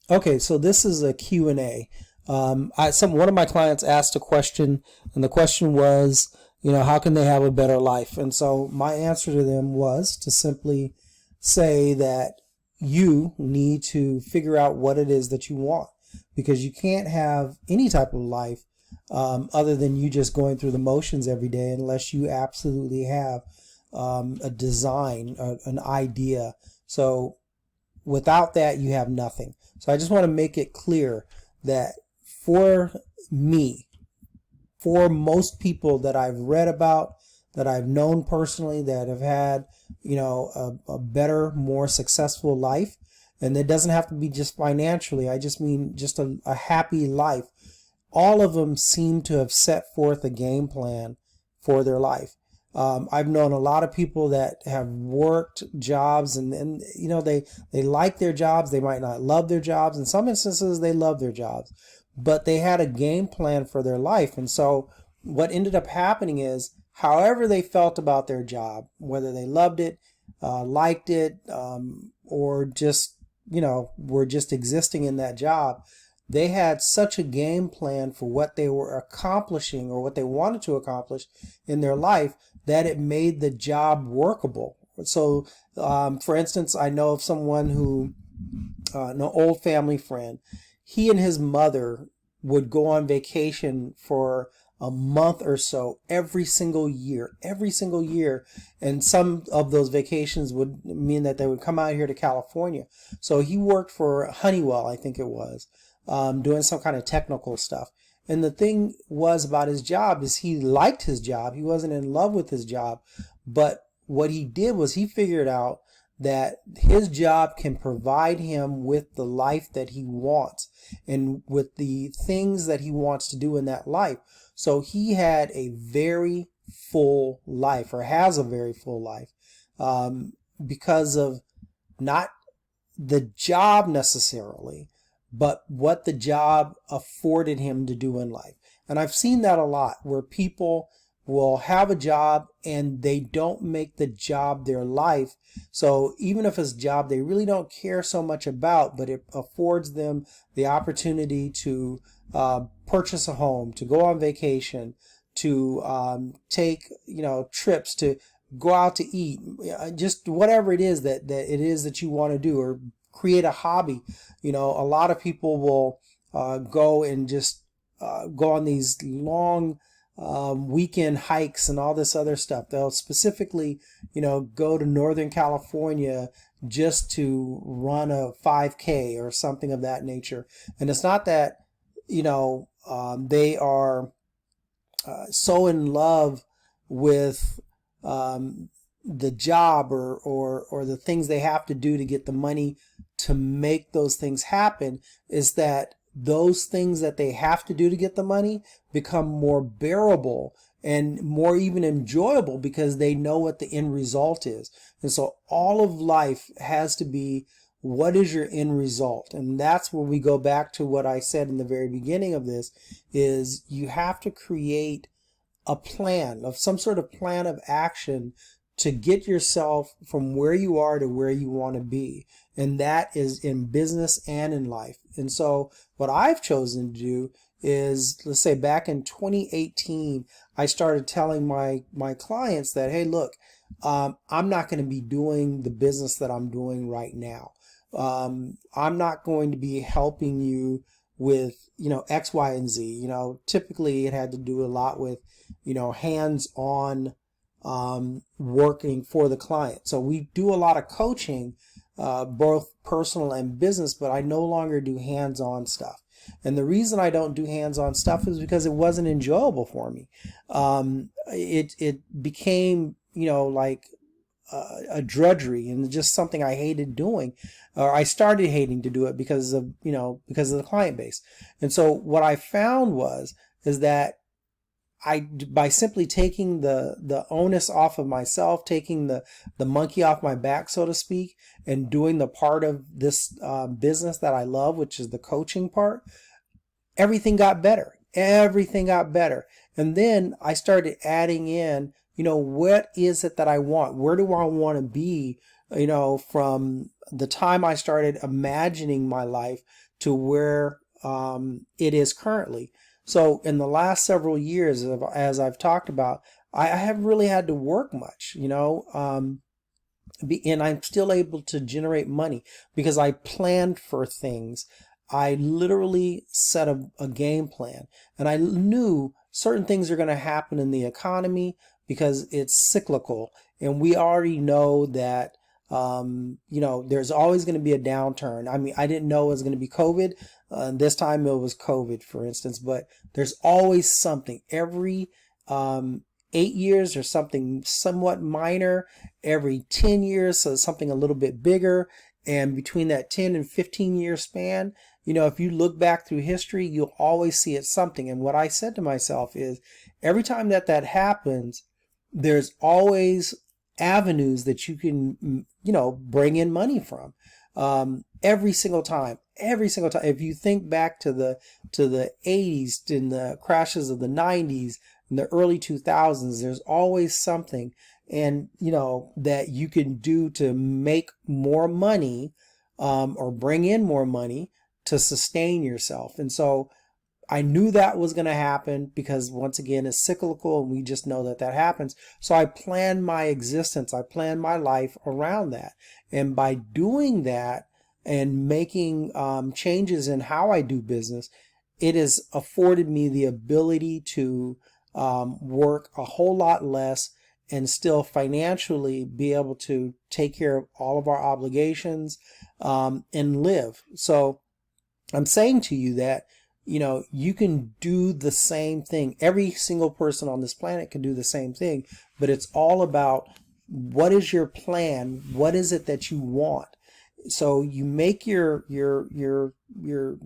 Okay, so this is a Q&A. One of my clients asked a question, and the question was, how can they have a better life? And so my answer to them was to simply say that you need to figure out what it is that you want, because you can't have any type of life other than you just going through the motions every day unless you absolutely have a design, an idea. So without that, you have nothing. So I just want to make it clear that for me, for most people that I've read about, that I've known personally, that have had, a better, more successful life, and it doesn't have to be just financially. I just mean just a happy life. All of them seem to have set forth a game plan for their life. I've known a lot of people that have worked jobs and they like their jobs. They might not love their jobs. In some instances, they love their jobs, but they had a game plan for their life. And so what ended up happening is, however they felt about their job, whether they loved it, liked it, or just, were just existing in that job, they had such a game plan for what they were accomplishing or what they wanted to accomplish in their life that it made the job workable. So, for instance, I know of someone who, an old family friend, he and his mother would go on vacation for a month or so every single year. And some of those vacations would mean that they would come out here to California. So he worked for Honeywell, I think it was, doing some kind of technical stuff. And the thing was about his job is he liked his job. He wasn't in love with his job. But what he did was he figured out that his job can provide him with the life that he wants and with the things that he wants to do in that life. So he had a very full life, or has a very full life, because of not the job necessarily, but what the job afforded him to do in life. And I've seen that a lot, where people will have a job and they don't make the job their life. So even if it's a job they really don't care so much about, but it affords them the opportunity to purchase a home, to go on vacation, to take trips, to go out to eat, just whatever it is that you want to do, or create a hobby. A lot of people will go and just go on these long weekend hikes and all this other stuff. They'll specifically, go to Northern California just to run a 5K or something of that nature. And it's not that, they are so in love with the job or the things they have to do to get the money to make those things happen. Is that those things that they have to do to get the money become more bearable and more even enjoyable because they know what the end result is. And so all of life has to be, what is your end result? And that's where we go back to what I said in the very beginning of this, is you have to create a plan, of some sort of plan of action, to get yourself from where you are to where you want to be. And that is in business and in life. And so what I've chosen to do is, let's say back in 2018, I started telling my clients that, hey, look, I'm not going to be doing the business that I'm doing right now. I'm not going to be helping you with, X, Y, and Z. Typically it had to do a lot with, hands-on working for the client. So we do a lot of coaching, both personal and business, but I no longer do hands-on stuff. And the reason I don't do hands-on stuff is because it wasn't enjoyable for me. It became, like a drudgery and just something I hated doing, or I started hating to do it because of the client base. And so what I found is that by simply taking the onus off of myself, taking the monkey off my back, so to speak, and doing the part of this business that I love, which is the coaching part, everything got better. Everything got better. And then I started adding in, what is it that I want? Where do I want to be, from the time I started imagining my life to where it is currently. So in the last several years, as I've talked about, I haven't really had to work much, and I'm still able to generate money because I planned for things. I literally set a game plan, and I knew certain things are going to happen in the economy because it's cyclical, and we already know that there's always going to be a downturn. I mean, I didn't know it was going to be COVID. This time it was COVID, for instance, but there's always something. Every 8 years, there's something somewhat minor. Every 10 years, so something a little bit bigger. And between that 10 and 15 year span, if you look back through history, you'll always see it something. And what I said to myself is every time that happens, there's always avenues that you can, bring in money from. Every single time. If you think back to the 80s, in the crashes of the 90s, in the early 2000s, there's always something, and that you can do to make more money, or bring in more money to sustain yourself. And so I knew that was going to happen because, once again, it's cyclical, and we just know that happens. So I planned my existence, I planned my life around that. And by doing that and making changes in how I do business, it has afforded me the ability to work a whole lot less and still financially be able to take care of all of our obligations, and live. So I'm saying to you that you can do the same thing. Every single person on this planet can do the same thing, but it's all about, what is your plan? What is it that you want? So you make your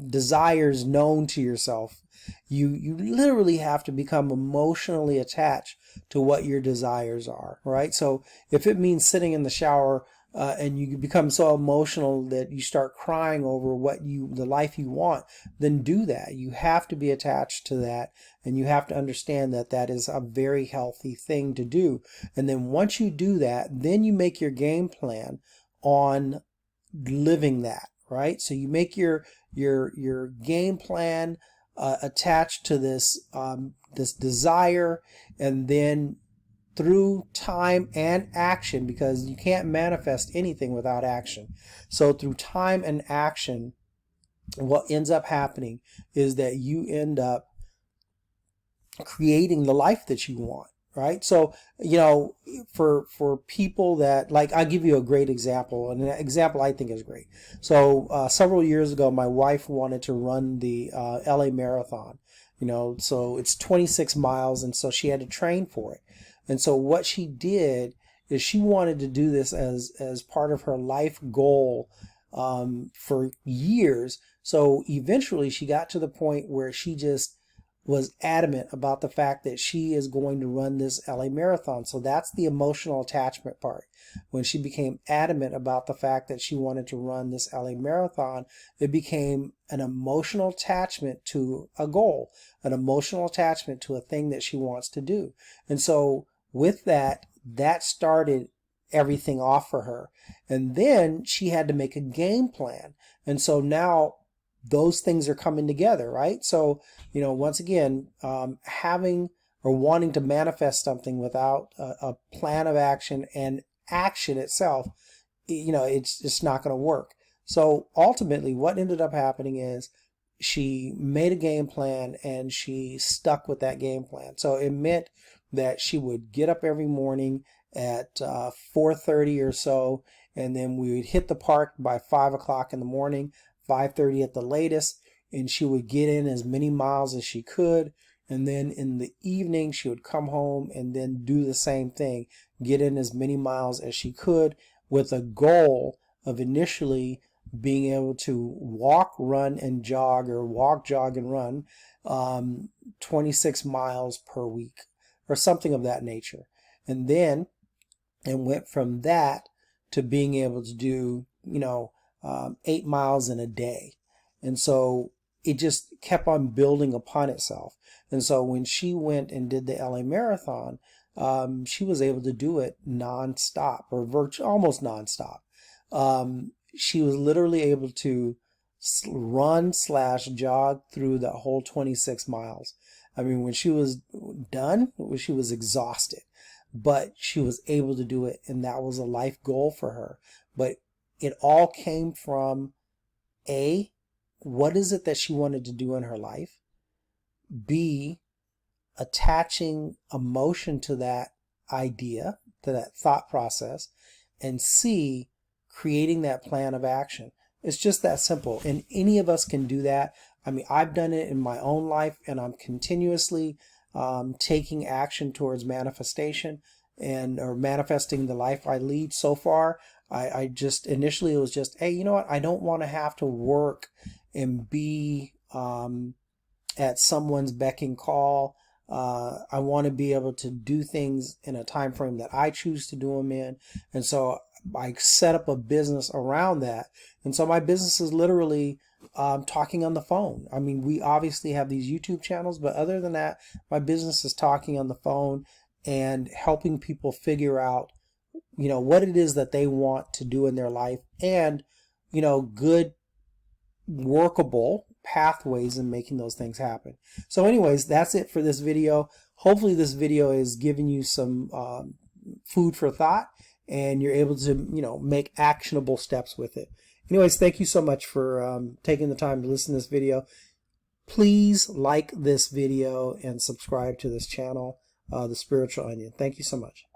desires known to yourself. You literally have to become emotionally attached to what your desires are, right? So if it means sitting in the shower, and you become so emotional that you start crying over the life you want, then do that. You have to be attached to that, and you have to understand that is a very healthy thing to do. And then once you do that, then you make your game plan on living that, right? So you make your game plan attached to this desire, and then through time and action, because you can't manifest anything without action. So through time and action, what ends up happening is that you end up creating the life that you want, right? So, for people that, like, I'll give you a great example, and an example I think is great. So several years ago, my wife wanted to run the LA Marathon, so it's 26 miles, and so she had to train for it. And so what she did is she wanted to do this as part of her life goal, for years. So eventually she got to the point where she just was adamant about the fact that she is going to run this LA Marathon. So that's the emotional attachment part. When she became adamant about the fact that she wanted to run this LA Marathon, it became an emotional attachment to a goal, an emotional attachment to a thing that she wants to do. And so with that started everything off for her. And then she had to make a game plan. And so now those things are coming together, right? So, once again, having or wanting to manifest something without a plan of action and action itself, it's just not going to work. So ultimately what ended up happening is she made a game plan and she stuck with that game plan. So it meant that she would get up every morning at 4:30 or so, and then we would hit the park by 5 o'clock in the morning, 5:30 at the latest, and she would get in as many miles as she could. And then in the evening, she would come home and then do the same thing, get in as many miles as she could, with a goal of initially being able to walk, run, and jog, or walk, jog, and run 26 miles per week, or something of that nature. And then it went from that to being able to do, 8 miles in a day. And so it just kept on building upon itself. And so when she went and did the LA Marathon, she was able to do it nonstop, or almost nonstop. she was literally able to run/jog through the whole 26 miles. I mean, when she was done, she was exhausted, but she was able to do it, and that was a life goal for her. But it all came from A, what is it that she wanted to do in her life? B, attaching emotion to that idea, to that thought process, and C, creating that plan of action. It's just that simple. And any of us can do that. I mean, I've done it in my own life, and I'm continuously taking action towards manifestation or manifesting the life I lead. So far, I just initially, it was just, hey, you know what? I don't want to have to work and be at someone's beck and call. I want to be able to do things in a time frame that I choose to do them in. And so I set up a business around that. And so my business is literally talking on the phone. I mean, we obviously have these YouTube channels, but other than that, my business is talking on the phone and helping people figure out, what it is that they want to do in their life, and, good workable pathways in making those things happen. So anyways, that's it for this video. Hopefully this video is giving you some food for thought, and you're able to, make actionable steps with it. Anyways, thank you so much for taking the time to listen to this video. Please like this video and subscribe to this channel, The Spiritual Onion. Thank you so much.